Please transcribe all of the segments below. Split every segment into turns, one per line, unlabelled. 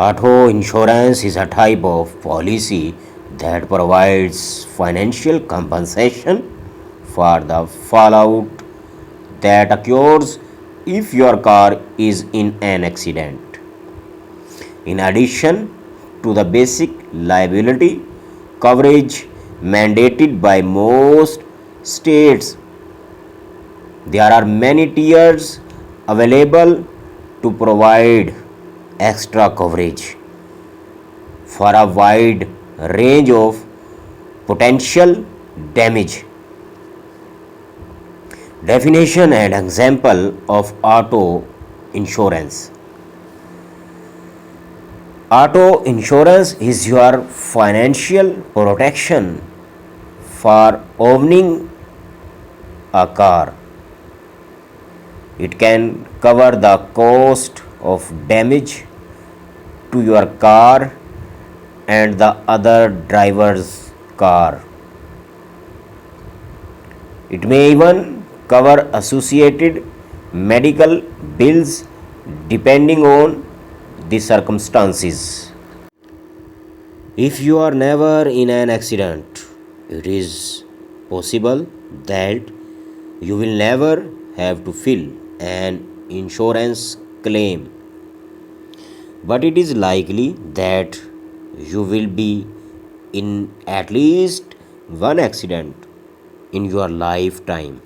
Auto insurance is a type of policy that provides financial compensation for the fallout that occurs if your car is in an accident. In addition to the basic liability coverage mandated by most states, there are many tiers available to provide extra coverage for a wide range of potential damage. Definition and example of auto insurance. Auto insurance is your financial protection for owning a car. It can cover the cost of damage to your car and the other driver's car. It may even cover associated medical bills depending on the circumstances. If you are never in an accident, it is possible that you will never have to fill an insurance claim, but it is likely that you will be in at least one accident in your lifetime.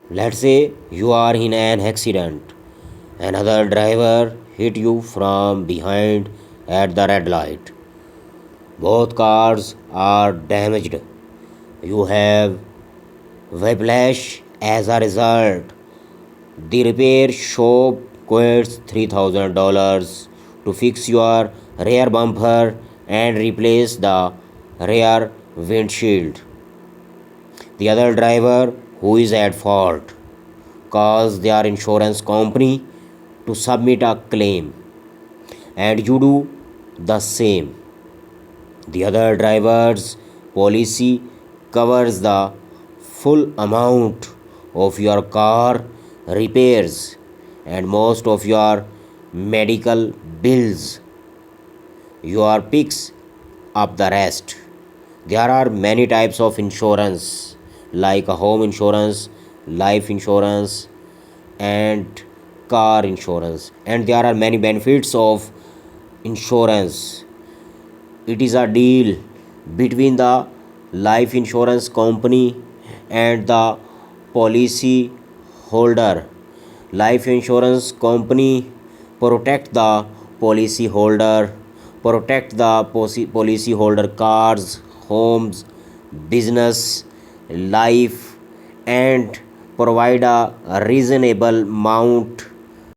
Let's say you are in an accident. Another driver hit you from behind at the red light. Both cars are damaged. You have whiplash as a result. The repair shop quotes $3,000 to fix your rear bumper and replace the rear windshield. The other driver who is at fault calls their insurance company to submit a claim, and you do the same. The other driver's policy covers the full amount of your car repairs and most of your medical bills. Your picks up the rest. There are many types of insurance like a home insurance, life insurance, and car insurance, and there are many benefits of insurance. It is a deal between the life insurance company and the policy holder. Life insurance company protect the policy holder, protect the policy holder cars, homes, business, life, and provide a reasonable amount